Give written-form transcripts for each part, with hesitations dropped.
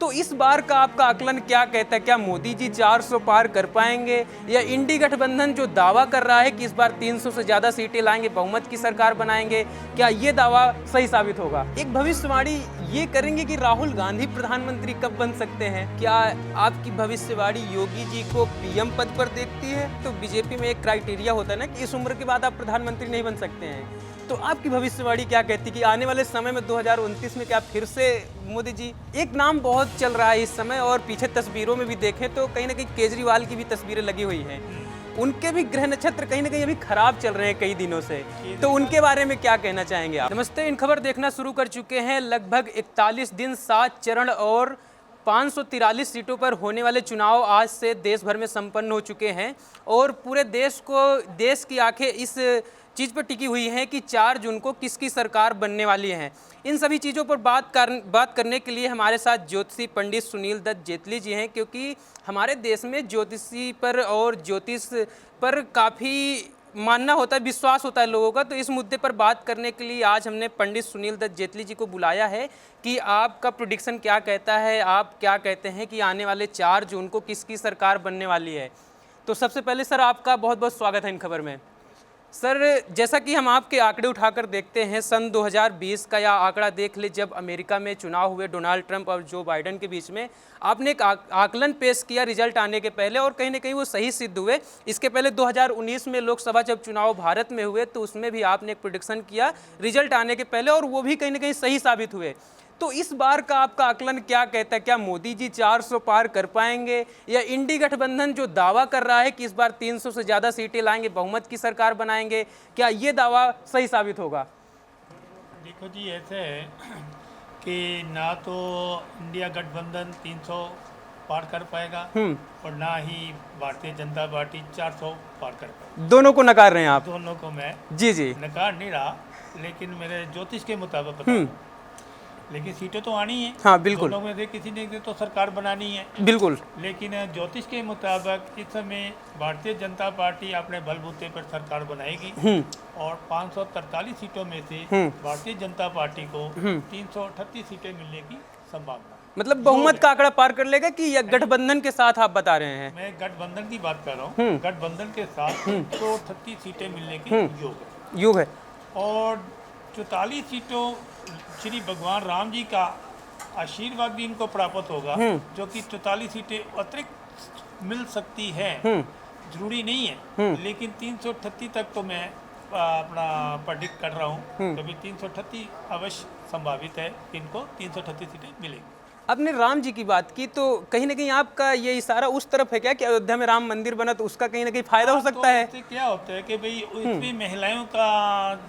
तो इस बार का आपका आकलन क्या कहता है? क्या मोदी जी 400 पार कर पाएंगे, या इंडी गठबंधन जो दावा कर रहा है कि इस बार 300 से ज़्यादा सीटें लाएंगे, बहुमत की सरकार बनाएंगे, क्या ये दावा सही साबित होगा? एक भविष्यवाणी ये करेंगे कि राहुल गांधी प्रधानमंत्री कब बन सकते हैं? क्या आपकी भविष्यवाणी योगी जी को पीएम पद पर देखती है? तो बीजेपी में एक क्राइटेरिया होता है ना कि इस उम्र के बाद आप प्रधानमंत्री नहीं बन सकते हैं। तो आपकी भविष्यवाणी क्या कहती कि आने वाले समय में 2029 में क्या फिर से मोदी जी? एक नाम बहुत चल रहा है इस समय, और पीछे तस्वीरों में भी देखें तो कहीं ना कहीं केजरीवाल की भी तस्वीरें लगी हुई हैं। उनके भी ग्रह नक्षत्र कहीं ना कहीं अभी खराब चल रहे हैं कई दिनों से, तो उनके बारे में क्या कहना चाहेंगे आप? नमस्ते, इन खबर देखना शुरू कर चुके हैं। लगभग 41 दिन, 7 चरण और 543 सीटों पर होने वाले चुनाव आज से देश भर में संपन्न हो चुके हैं, और पूरे देश की आंखें इस चीज़ पर टिकी हुई हैं कि 4 जून को किसकी सरकार बनने वाली है। इन सभी चीज़ों पर बात करने के लिए हमारे साथ ज्योतिषी पंडित सुनील दत्त जेतली जी हैं, क्योंकि हमारे देश में ज्योतिषी पर और ज्योतिष पर काफ़ी मानना होता है, विश्वास होता है लोगों का। तो इस मुद्दे पर बात करने के लिए आज हमने पंडित सुनील दत्त जेतली जी को बुलाया है कि आपका प्रेडिक्शन क्या कहता है, आप क्या कहते हैं कि आने वाले 4 जून को किसकी सरकार बनने वाली है। तो सबसे पहले सर, आपका बहुत बहुत स्वागत है इन खबर में। सर, जैसा कि हम आपके आंकड़े उठाकर देखते हैं, सन 2020 का यह आंकड़ा देख ले, जब अमेरिका में चुनाव हुए डोनाल्ड ट्रंप और जो बाइडन के बीच में, आपने एक आकलन पेश किया रिजल्ट आने के पहले, और कहीं ना कहीं वो सही सिद्ध हुए। इसके पहले 2019 में लोकसभा जब चुनाव भारत में हुए, तो उसमें भी आपने एक प्रेडिक्शन किया रिजल्ट आने के पहले, और वो भी कहीं ना कहीं सही साबित हुए। तो इस बार का आपका आकलन क्या कहता है? क्या मोदी जी 400 पार कर पाएंगे, या इंडी गठबंधन जो दावा कर रहा है कि इस बार 300 से ज़्यादा सीटें लाएंगे, बहुमत की सरकार बनाएंगे, क्या ये दावा सही साबित होगा? देखो जी, ऐसे है कि ना तो इंडिया गठबंधन 300 पार कर पाएगा और ना ही भारतीय जनता पार्टी 400 पार कर पाएगा। दोनों को नकार रहे हैं आप? दोनों को मैं जी नकार नहीं रहा, लेकिन मेरे ज्योतिष के मुताबिक बता रहा हूं। लेकिन सीटें तो आनी है। हाँ, बिल्कुल। दोनों में से किसी ने तो सरकार बनानी है, बिल्कुल। लेकिन ज्योतिष के मुताबिक इस समय भारतीय जनता पार्टी अपने बलबूते पर सरकार बनाएगी, और 543 सीटों में से भारतीय जनता पार्टी को 338 सीटें मिलने की संभावना। मतलब बहुमत का आंकड़ा पार कर लेगा, कि या गठबंधन के साथ आप बता रहे हैं? मैं गठबंधन की बात कर रहा हूँ। गठबंधन के साथ 338 सीटें मिलने के योग है। और 44 सीटों श्री भगवान राम जी का आशीर्वाद भी इनको प्राप्त होगा, जो कि 44 सीटें अतिरिक्त मिल सकती है। जरूरी नहीं है, लेकिन 338 तक तो मैं अपना प्रेडिक्ट कर रहा हूँ। क्योंकि 338 अवश्य संभावित है कि इनको 338 सीटें मिलेंगी। आपने राम जी की बात की, तो कहीं ना कहीं आपका ये इशारा उस तरफ है क्या कि अयोध्या में राम मंदिर बना, तो उसका कहीं ना कहीं फायदा हो सकता है? तो क्या होता है कि भाई इसमें महिलाओं का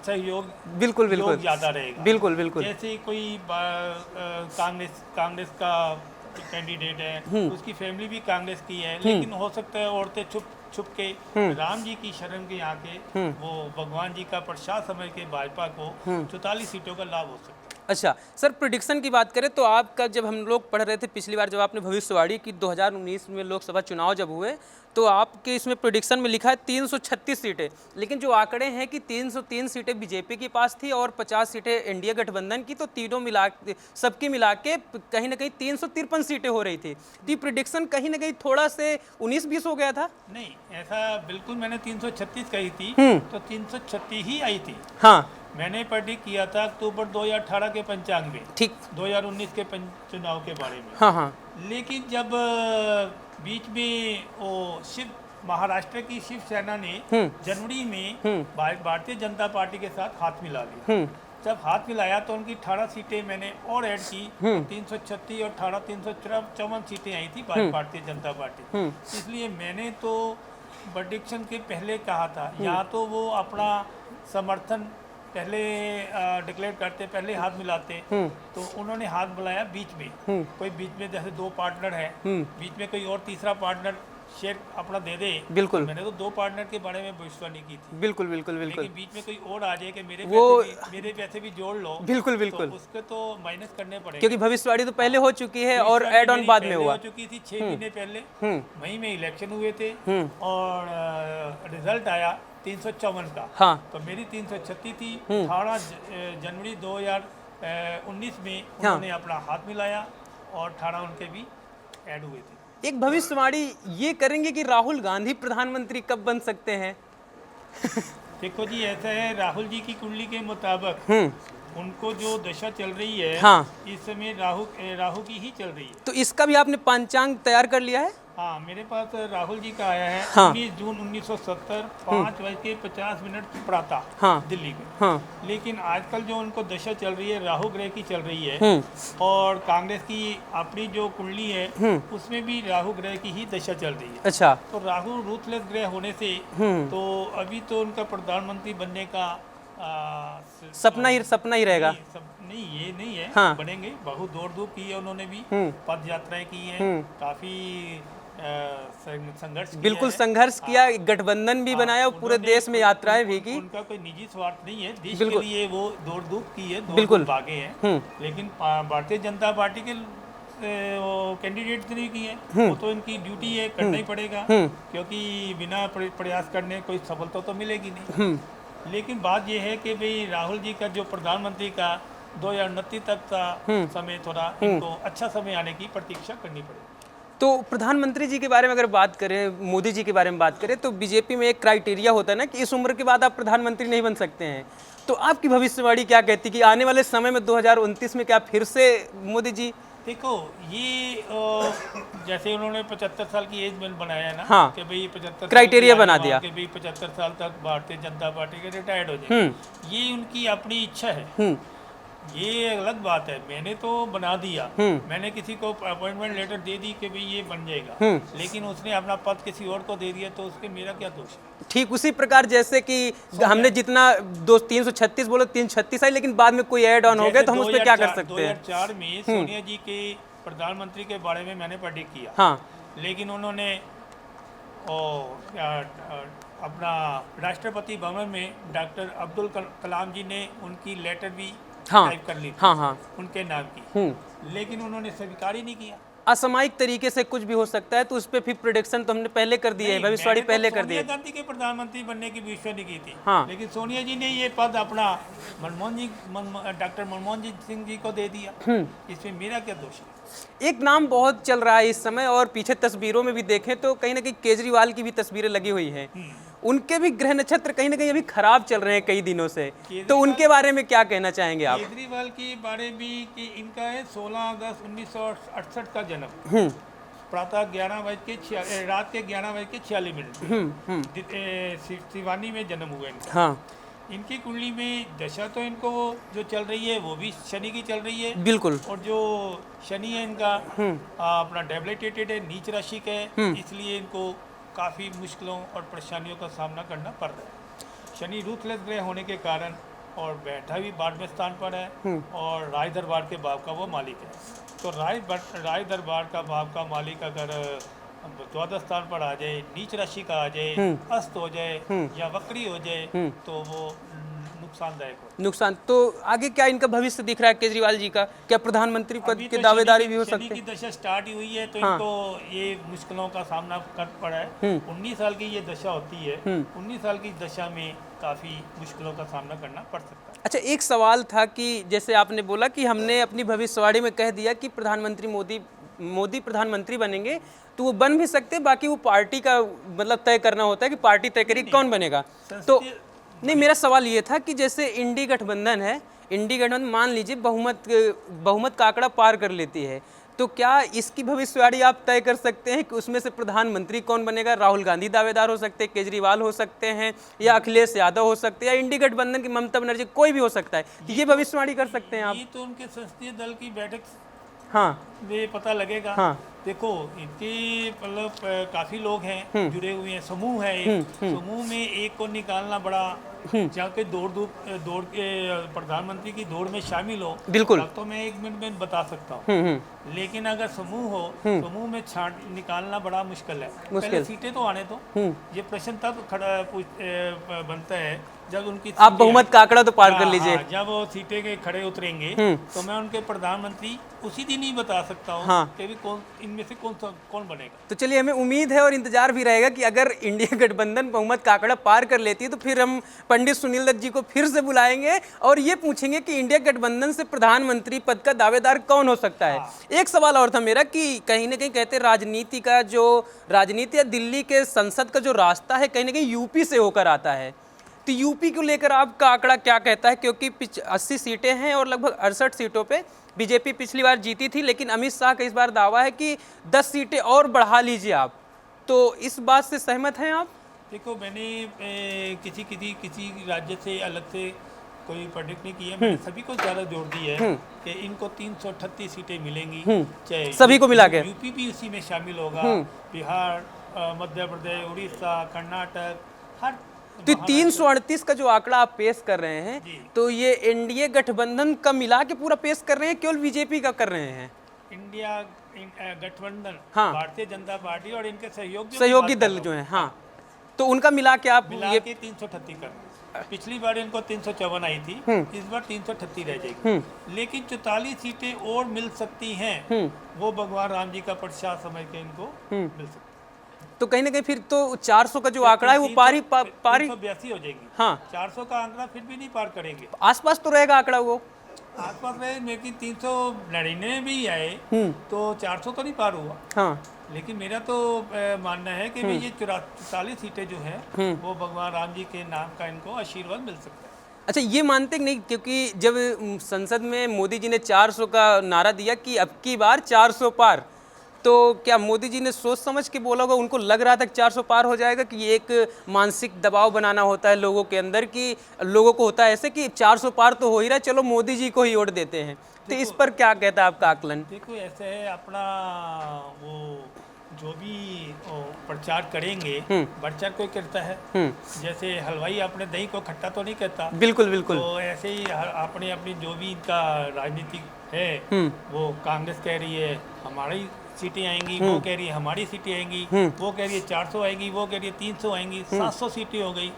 सहयोग बिल्कुल ज्यादा रहेगा। बिल्कुल। जैसे कोई कांग्रेस का कैंडिडेट है, उसकी फैमिली भी कांग्रेस की है, लेकिन हो सकता है औरतें छुप के राम जी की शरण के आके वो भगवान जी का प्रसाद समझ के भाजपा को 44 सीटों का लाभ हो सकता है। अच्छा सर, प्रेडिक्शन की बात करें तो आपका, जब हम लोग पढ़ रहे थे पिछली बार, जब आपने भविष्यवाणी की 2019 में लोकसभा चुनाव जब हुए, तो आपके इसमें प्रेडिक्शन में लिखा है 336 सीटें, लेकिन जो आंकड़े हैं कि 303 सीटें बीजेपी के पास थी और 50 सीटें एनडीए गठबंधन की, तो तीनों सबकी मिला के कहीं ना कहीं 353 सीटें हो रही थी। तो प्रेडिक्शन कहीं ना कहीं थोड़ा से 19-20 हो गया था? नहीं, ऐसा बिल्कुल, मैंने 336 कही थी तो 336 ही आई थी। हाँ, मैंने प्रेडिक्ट किया था अक्टूबर 2018 के पंचांग में, ठीक, 2019 के चुनाव के बारे में। हाँ। लेकिन जब बीच में वो महाराष्ट्र की शिवसेना ने जनवरी में भारतीय जनता पार्टी के साथ हाथ मिला लिया। जब हाथ मिलाया तो उनकी 18 सीटें मैंने और ऐड की, 336 और 18 354 सीटें आई थी भारतीय जनता पार्टी। इसलिए मैंने तो प्रेडिक्शन के पहले कहा था, या तो वो अपना समर्थन पहले डिक्लेयर करते, पहले हाथ मिलाते, तो उन्होंने हाथ मिलाया बीच में। कोई बीच में जैसे 2 पार्टनर है, बीच में कोई और तीसरा पार्टनर शेयर अपना दे दे। बिल्कुल, मैंने तो 2 पार्टनर के बारे में भविष्यवाणी की थी। बिल्कुल। लेकिन बीच में कोई और आ जाए कि मेरे पैसे भी जोड़ लो। बिल्कुल। तो उसके तो माइनस करने पड़ेंगे, क्योंकि भविष्यवाणी तो पहले हो चुकी है और एड ऑन बाद में हुआ। हो चुकी थी 6 महीने पहले, मई में इलेक्शन हुए थे और रिजल्ट आया 354 का। हाँ, तो मेरी 336 थी। 18 जनवरी 2019 में उन्होंने अपना हाथ मिलाया और 18 उनके भी ऐड हुए थे। एक भविष्यवाणी ये करेंगे कि राहुल गांधी प्रधानमंत्री कब बन सकते हैं? देखो जी, ऐसा है, राहुल जी की कुंडली के मुताबिक उनको जो दशा चल रही है, हाँ। इस समय राहु की ही चल रही है। तो इसका भी आपने पंचांग तैयार कर लिया है? हाँ, मेरे पास राहुल जी का आया है। हाँ। 19 जून 1970 5:50 प्रातः, हाँ। दिल्ली में। हाँ। लेकिन आजकल जो उनको दशा चल रही है, राहु ग्रह की चल रही है, और कांग्रेस की अपनी जो कुंडली है उसमें भी राहु ग्रह की ही दशा चल रही है। अच्छा। तो राहु रूथलेस ग्रह होने से तो अभी तो उनका प्रधानमंत्री बनने का सपना ही रहेगा। नहीं, ये नहीं है। हाँ। बनेंगे, बहुत दौड़ धूप की है उन्होंने भी, पद यात्राएं की है, काफी संघर्ष किया बिल्कुल है। संघर्ष किया, गठबंधन भी बनाया, पूरे उन्होंने देश में यात्राएं भी की। उनका कोई निजी स्वार्थ नहीं है, देश बिल्कुल। के लिए वो दौड़ धूप की है, बिल्कुल। भागे हैं। लेकिन भारतीय जनता पार्टी के कैंडिडेट नहीं की है, वो तो इनकी ड्यूटी है, करना ही पड़ेगा, क्योंकि बिना प्रयास करने कोई सफलता तो मिलेगी नहीं। लेकिन बात यह है कि भाई राहुल जी का जो प्रधानमंत्री का 2029 तक का समय, थोड़ा इनको अच्छा समय आने की प्रतीक्षा करनी पड़ेगी। तो प्रधानमंत्री जी के बारे में अगर बात करें, मोदी जी के बारे में बात करें, तो बीजेपी में एक क्राइटेरिया होता है ना कि इस उम्र के बाद आप प्रधानमंत्री नहीं बन सकते हैं। तो आपकी भविष्यवाणी क्या कहती है कि आने वाले समय में 2029 में क्या फिर से मोदी जी? देखो, ये जैसे उन्होंने 75 साल की एज में बनाया है ना, हाँ। कि भाई 75 क्राइटेरिया बना दिया कि भाई 75 साल तक भारतीय जनता पार्टी के रिटायर्ड हो जाए। ये उनकी अपनी इच्छा है, ये अलग बात है। मैंने तो बना दिया, मैंने किसी को अपॉइंटमेंट लेटर दे दी कि भाई ये बन जाएगा, लेकिन उसने अपना पद किसी और को दे दिया, तो उसके मेरा क्या दोष है? ठीक उसी प्रकार जैसे कि हमने जितना 336 बोलो 336 आई, लेकिन बाद में कोई ऐड ऑन हो गया तो हम उस पर क्या कर सकते हैं? 2004 में सोनिया जी के प्रधानमंत्री के बारे में मैंने प्रेडिक्ट किया। हाँ। लेकिन उन्होंने अपना राष्ट्रपति भवन में डॉक्टर अब्दुल कलाम जी ने उनकी लेटर भी टाइप कर ली थी, हाँ, उनके नाम की, लेकिन उन्होंने स्वीकार ही नहीं किया। असामयिक तरीके से कुछ भी हो सकता है, तो उस पर फिर प्रेडिक्शन तो हमने पहले कर दिया है, भविष्यवाणी पहले कर दी है। सोनिया गांधी के प्रधानमंत्री बनने की भविष्यवाणी की थी, हाँ। लेकिन सोनिया जी ने ये पद अपना डॉक्टर मनमोहन सिंह जी को दे दिया। इसमें मेरा क्या दोष है? एक नाम बहुत चल रहा है इस समय, और पीछे तस्वीरों में भी देखें तो कहीं ना कहीं केजरीवाल की भी तस्वीरें लगी हुई हैं। उनके भी ग्रह नक्षत्र कहीं ना कहीं अभी खराब चल रहे हैं कई दिनों से, तो उनके बारे में क्या कहना चाहेंगे आप? केजरीवाल के बारे में कि इनका है 16 अगस्त 1968 का जन्म, प्रातः 11 रात के 11:46 सिवानी में जन्म हुआ इनका। हाँ। इनकी कुंडली में दशा तो इनको जो चल रही है वो भी शनि की चल रही है। बिल्कुल। और जो शनि है इनका अपना डेबिलिटेटेड है, नीच राशि का है, इसलिए इनको काफ़ी मुश्किलों और परेशानियों का सामना करना पड़ रहा है। शनि रूथलेस ग्रह होने के कारण, और बैठा भी 12वें स्थान पर है, और राय दरबार के भाव का वो मालिक है। तो राय दरबार का भाव का मालिक अगर 14 स्थान पर आ जाए, नीच राशि का आ जाए, अस्त हो जाए या वक्री हो जाए, तो वो नुकसानदायक हो। नुकसान तो आगे क्या इनका भविष्य दिख रहा है केजरीवाल जी का? क्या प्रधानमंत्री पद की दावेदारी भी हो सकती है? शनि की दशा स्टार्ट हुई है, तो इनको ये मुश्किलों का सामना कर पड़ा है। 19 साल की ये दशा होती है, 19 साल की दशा में काफ़ी मुश्किलों का सामना करना पड़ सकता है। अच्छा, एक सवाल था कि जैसे आपने बोला कि हमने अपनी भविष्यवाणी में कह दिया कि प्रधानमंत्री मोदी प्रधानमंत्री बनेंगे, तो वो बन भी सकते, बाकी वो पार्टी का मतलब तय करना होता है कि पार्टी तय करेगी कौन बनेगा। तो नहीं, मेरा सवाल ये था कि जैसे इंडी गठबंधन है, इंडी गठबंधन मान लीजिए बहुमत का आंकड़ा पार कर लेती है, तो क्या इसकी भविष्यवाणी आप तय कर सकते हैं कि उसमें से प्रधानमंत्री कौन बनेगा? राहुल गांधी दावेदार हो सकते हैं, केजरीवाल हो सकते हैं, या अखिलेश यादव हो सकते हैं, या इंडी गठबंधन की ममता बनर्जी, कोई भी हो सकता है। ये भविष्यवाणी कर सकते हैं आप? ये तो उनके संसदीय दल की बैठक हाँ, वे पता लगेगा। हाँ। देखो, इनके मतलब काफी लोग हैं जुड़े हुए हैं, समूह है एक, समूह में एक को निकालना बड़ा, जाके दौड़ के प्रधानमंत्री की दौड़ में शामिल हो, बिल्कुल, तो मैं 1 मिनट में बता सकता हूँ। लेकिन अगर समूह हो, समूह में छांट निकालना बड़ा मुश्किल है। पहले सीटें तो आने दो। ये प्रश्न तब खड़ा बनता है जब उनकी आप सीटें बहुमत का आंकड़ा तो पार कर हाँ, लीजिए। हाँ, जब वो सीटें के खड़े उतरेंगे तो मैं उनके प्रधानमंत्री उसी दिन ही बता सकता हूँ हाँ। कि भी कौन इनमें से कौन बनेगा। तो चलिए, हमें उम्मीद है और इंतजार भी रहेगा कि अगर इंडिया गठबंधन बहुमत का आंकड़ा पार कर लेती है तो फिर हम पंडित सुनील दत्त जी को फिर से बुलाएंगे और ये पूछेंगे कि इंडिया गठबंधन से प्रधानमंत्री पद का दावेदार कौन हो सकता है। एक सवाल और था मेरा कि कहीं ना कहीं कहते राजनीति या दिल्ली के संसद का जो रास्ता है कहीं ना कहीं यूपी से होकर आता है, तो यूपी को लेकर आपका आंकड़ा क्या कहता है? क्योंकि 80 सीटें हैं और लगभग 68 सीटों पे बीजेपी पिछली बार जीती थी, लेकिन अमित शाह का इस बार दावा है कि 10 सीटें और बढ़ा लीजिए आप, तो इस बात से सहमत हैं आप? देखो, मैंने किसी राज्य से अलग से कोई प्रेडिक्ट नहीं की है। मैंने सभी को ज़्यादा जोर दी है कि इनको 338 सीटें मिलेंगी, चाहे सभी को मिला के। यूपी भी उसी में शामिल होगा, बिहार, मध्य प्रदेश, उड़ीसा, कर्नाटक, हर। तो 338 का जो आंकड़ा आप पेश कर रहे हैं, तो ये एनडीए गठबंधन का मिला के पूरा पेश कर रहे हैं, केवल बीजेपी का कर रहे हैं? इंडिया गठबंधन, हाँ। भारतीय जनता पार्टी और इनके सहयोगी दल जो है, हाँ, तो उनका मिला के आप मिला के 338 कर। पिछली बार इनको 354 आई थी, इस बार 338 रह जाएगी, लेकिन 44 सीटें और मिल सकती हैं। वो भगवान राम जी का प्रसाद समझ के इनको मिल सकती। तो कहीं ना कहीं फिर तो 400 का जो आंकड़ा है वो पारी 382 हो जाएगी। हाँ, 400 का आंकड़ा फिर भी नहीं पार करेंगे। आसपास तो रहेगा आंकड़ा वो, आसपास रहे, लेकिन 399 भी आए तो 400 तो नहीं पार हुआ। हाँ, लेकिन मेरा तो मानना है कि ये 44 सीटें जो हैं वो भगवान राम जी के नाम का इनको आशीर्वाद मिल सकता है। अच्छा, ये मानते कि नहीं? क्योंकि जब संसद में मोदी जी ने 400 का नारा दिया कि अब की बार 400 पार, तो क्या मोदी जी ने सोच समझ के बोला होगा? उनको लग रहा था कि 400 पार हो जाएगा, कि ये एक मानसिक दबाव बनाना होता है लोगों के अंदर, कि लोगों को होता है ऐसे कि 400 पार तो हो ही रहा है, चलो मोदी जी को ही वोट देते हैं। तो इस पर क्या कहता है आपका आकलन? देखो, ऐसे है, अपना वो जो भी प्रचार करेंगे, प्रचार कोई करता है, जैसे हलवाई अपने दही को खट्टा तो नहीं कहता। बिल्कुल बिल्कुल। तो ऐसे ही अपनी अपनी जो भी इनका राजनीतिक है, वो कांग्रेस कह रही है हमारी सीटें आएंगी, वो कह रही है हमारी सीटें आएंगी, वो कह रही है 400 आएगी, वो कह रही है 300 आएंगी, 700 सीटें हो गई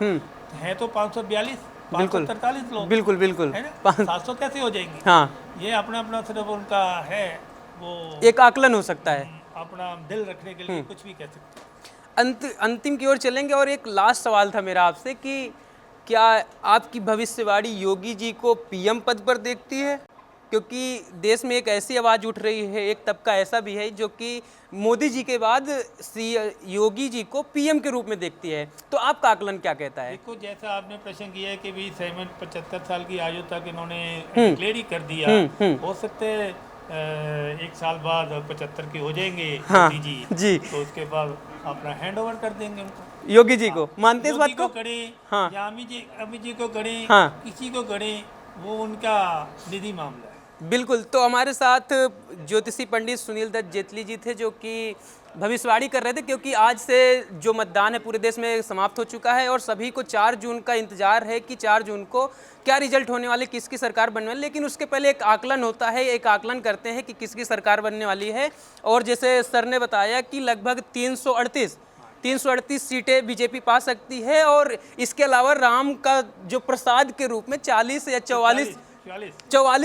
है तो 542, 543 लोग। बिल्कुल बिल्कुल है ना, 700 कैसे हो जाएंगी? हाँ, ये अपना अपना सिर्फ उनका है, वो एक आकलन हो सकता है, अपना दिल रखने के लिए कुछ भी कह सकते हैं। अंतिम की ओर चलेंगे और एक लास्ट सवाल था मेरा आपसे कि क्या आपकी भविष्यवाणी योगी जी को पीएम पद पर देखती है? क्योंकि देश में एक ऐसी आवाज़ उठ रही है, एक तबका ऐसा भी है जो कि मोदी जी के बाद योगी जी को पीएम के रूप में देखती है, तो आपका आकलन क्या कहता है? देखो, जैसा आपने प्रश्न किया है कि भी 75 साल की आयु तक इन्होंने डिक्लेयर ही कर दिया, हो सकते है 1 साल बाद 75 के हो जाएंगे मोदी जी, तो उसके बाद अपना हैंड ओवर कर देंगे उनको, योगी जी को। मानते इस बात को? करें हाँ, या अमित जी को करें, हाँ, किसी को करें, वो उनका निजी मामला है। बिल्कुल। तो हमारे साथ ज्योतिषी पंडित सुनील दत्त जेटली जी थे, जो कि भविष्यवाणी कर रहे थे, क्योंकि आज से जो मतदान है पूरे देश में समाप्त हो चुका है और सभी को 4 जून का इंतजार है कि 4 जून को क्या रिजल्ट होने वाले, किसकी सरकार बनने वाली। लेकिन उसके पहले एक आकलन होता है, एक आकलन करते हैं कि किसकी सरकार बनने वाली है। और जैसे सर ने बताया कि लगभग 338 सीटें बीजेपी पा सकती है, और इसके अलावा राम का जो प्रसाद के रूप में 40 या 44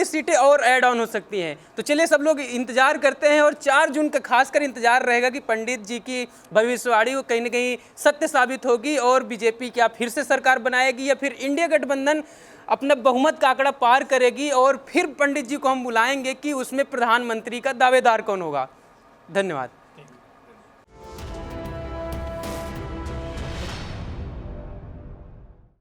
सीटें और ऐड ऑन हो सकती हैं। तो चलिए, सब लोग इंतजार करते हैं और 4 जून का खासकर इंतजार रहेगा कि पंडित जी की भविष्यवाणी कहीं ना कहीं सत्य साबित होगी और बीजेपी क्या फिर से सरकार बनाएगी या फिर इंडिया गठबंधन अपना बहुमत का आंकड़ा पार करेगी, और फिर पंडित जी को हम बुलाएंगे कि उसमें प्रधानमंत्री का दावेदार कौन होगा। धन्यवाद।